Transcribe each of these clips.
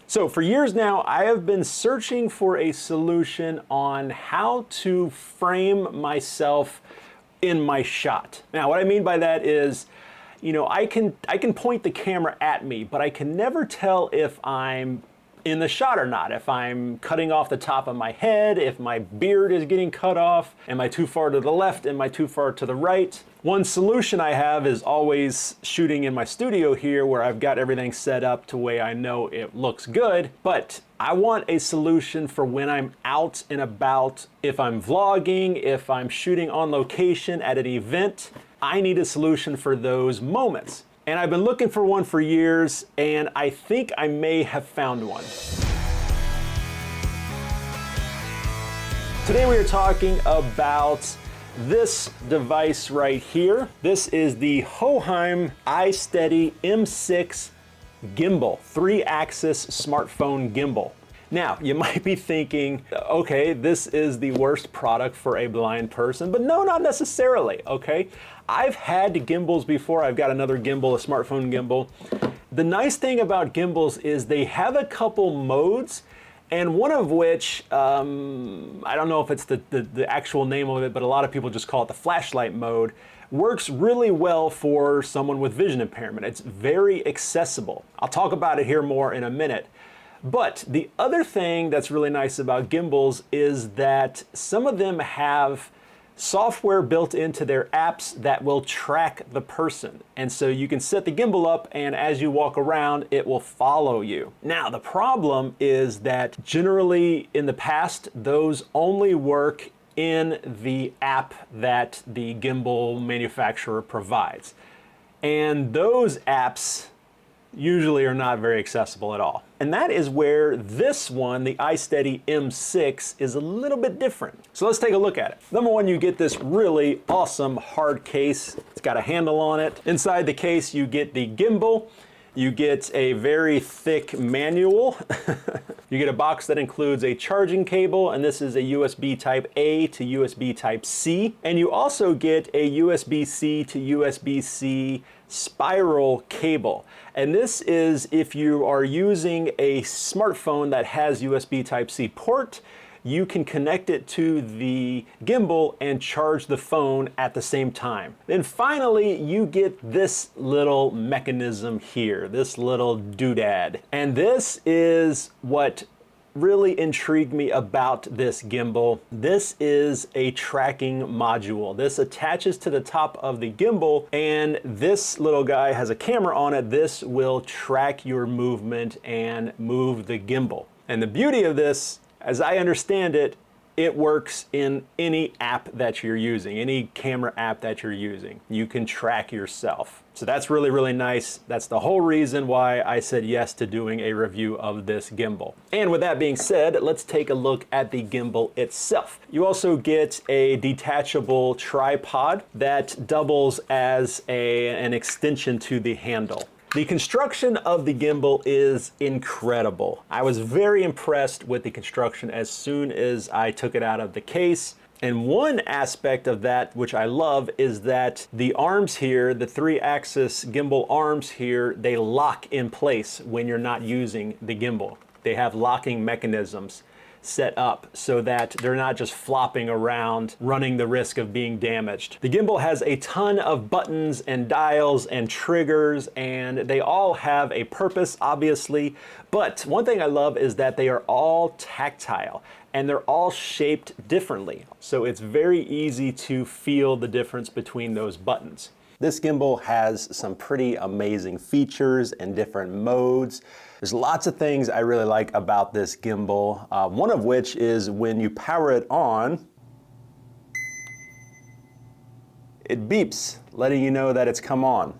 So for years now, I have been searching for a solution on how to frame myself in my shot. Now, what I mean by that is, you know, I can point the camera at me, but I can never tell if I'm in the shot or not, if I'm cutting off the top of my head, if my beard is getting cut off, am I too far to the left, am I too far to the right? One solution I have is always shooting in my studio here where I've got everything set up to where I know it looks good, but I want a solution for when I'm out and about, if I'm vlogging, if I'm shooting on location at an event. I need a solution for those moments. And I've been looking for one for years, and I think I may have found one. Today we are talking about this device right here. This is the Hohem iSteady M6 Gimbal, 3-axis smartphone gimbal. Now, you might be thinking, okay, this is the worst product for a blind person, but no, not necessarily, okay? I've had gimbals before. I've got another gimbal, a smartphone gimbal. The nice thing about gimbals is they have a couple modes, and one of which, I don't know if it's the actual name of it, but a lot of people just call it the flashlight mode, works really well for someone with vision impairment. It's very accessible. I'll talk about it here more in a minute. But the other thing that's really nice about gimbals is that some of them have software built into their apps that will track the person. And so you can set the gimbal up, and as you walk around, it will follow you. Now, the problem is that generally in the past, those only work in the app that the gimbal manufacturer provides. And those apps usually are not very accessible at all. And that is where this one, the iSteady M6, is a little bit different. So let's take a look at it. Number one, you get this really awesome hard case. It's got a handle on it. Inside the case, you get the gimbal. You get a very thick manual. You get a box that includes a charging cable, and this is a USB type A to USB type C. And you also get a USB-C to USB-C spiral cable. And this is if you are using a smartphone that has USB type C port, you can connect it to the gimbal and charge the phone at the same time. Then finally, you get this little mechanism here, this little doodad. And this is what really intrigued me about this gimbal. This is a tracking module. This attaches to the top of the gimbal, and this little guy has a camera on it. This will track your movement and move the gimbal. And the beauty of this, as I understand it, it works in any app that you're using, any camera app that you're using. You can track yourself. So that's really, really nice. That's the whole reason why I said yes to doing a review of this gimbal. And with that being said, let's take a look at the gimbal itself. You also get a detachable tripod that doubles as an extension to the handle. The construction of the gimbal is incredible. I was very impressed with the construction as soon as I took it out of the case. And one aspect of that which I love is that the arms here, the 3-axis gimbal arms here, they lock in place when you're not using the gimbal. They have locking mechanisms set up so that they're not just flopping around, running the risk of being damaged. The gimbal has a ton of buttons and dials and triggers, and they all have a purpose, obviously. But one thing I love is that they are all tactile, and they're all shaped differently. So it's very easy to feel the difference between those buttons. This gimbal has some pretty amazing features and different modes. There's lots of things I really like about this gimbal, one of which is when you power it on, it beeps, letting you know that it's come on.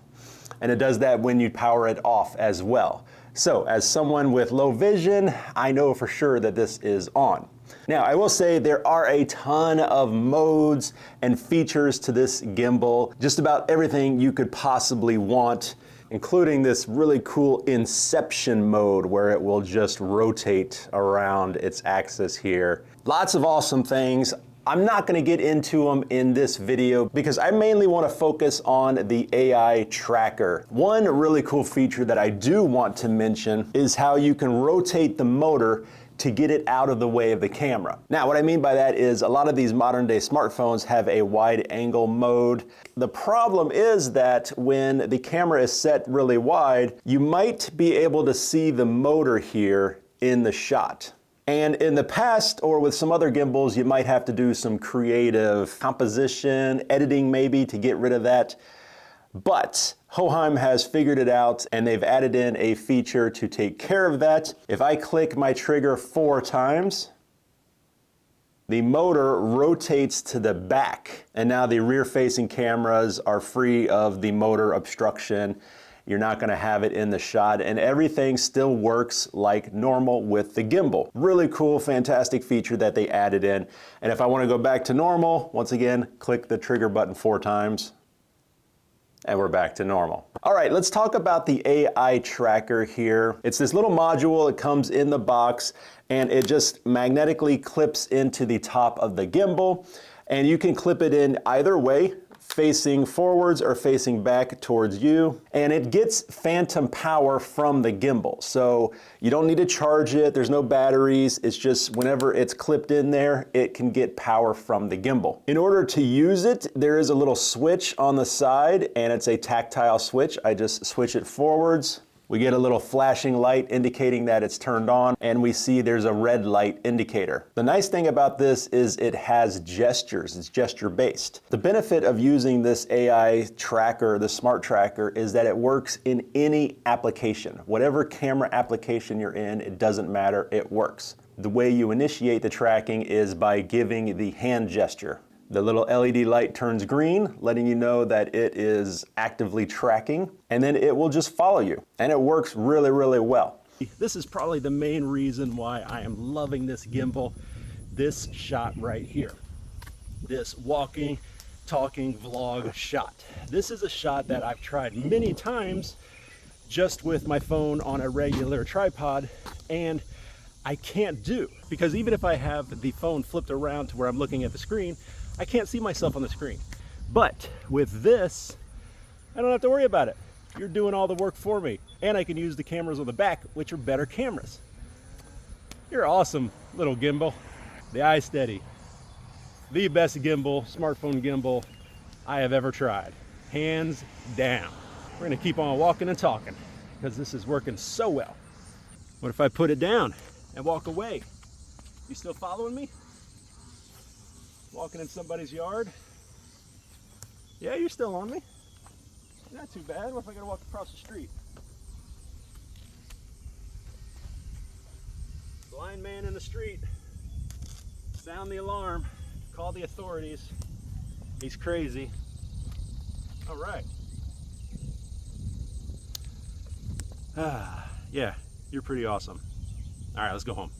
And it does that when you power it off as well. So as someone with low vision, I know for sure that this is on. Now, I will say there are a ton of modes and features to this gimbal, just about everything you could possibly want, including this really cool inception mode where it will just rotate around its axis here. Lots of awesome things. I'm not going to get into them in this video because I mainly want to focus on the AI tracker. One really cool feature that I do want to mention is how you can rotate the motor to get it out of the way of the camera. Now, what I mean by that is a lot of these modern day smartphones have a wide angle mode. The problem is that when the camera is set really wide, you might be able to see the motor here in the shot. And in the past, or with some other gimbals, you might have to do some creative composition, editing maybe to get rid of that. But Hohem has figured it out and they've added in a feature to take care of that. If I click my trigger 4 times, the motor rotates to the back. And now the rear-facing cameras are free of the motor obstruction. You're not going to have it in the shot, and everything still works like normal with the gimbal. Really cool, fantastic feature that they added in. And if I want to go back to normal, once again, click the trigger button 4 times, and we're back to normal. All right, let's talk about the AI tracker here. It's this little module, it comes in the box, and it just magnetically clips into the top of the gimbal, and you can clip it in either way, facing forwards or facing back towards you, and it gets phantom power from the gimbal. So you don't need to charge it, there's no batteries, it's just whenever it's clipped in there, it can get power from the gimbal. In order to use it, there is a little switch on the side, and it's a tactile switch. I just switch it forwards. We get a little flashing light indicating that it's turned on, and we see there's a red light indicator. The nice thing about this is it has gestures, it's gesture-based. The benefit of using this AI tracker, the smart tracker, is that it works in any application. Whatever camera application you're in, it doesn't matter, it works. The way you initiate the tracking is by giving the hand gesture. The little LED light turns green, letting you know that it is actively tracking, and then it will just follow you. And it works really, really well. This is probably the main reason why I am loving this gimbal, this shot right here. This walking, talking vlog shot. This is a shot that I've tried many times just with my phone on a regular tripod, and I can't do, because even if I have the phone flipped around to where I'm looking at the screen, I can't see myself on the screen. But with this, I don't have to worry about it. You're doing all the work for me. And I can use the cameras on the back, which are better cameras. You're awesome, little gimbal. The iSteady, the best gimbal, smartphone gimbal I have ever tried. Hands down. We're gonna keep on walking and talking because this is working so well. What if I put it down and walk away? You still following me? Walking in somebody's yard? Yeah, you're still on me. Not too bad. What if I gotta walk across the street? Blind man in the street. Sound the alarm. Call the authorities. He's crazy. All right. Yeah, you're pretty awesome. All right, let's go home.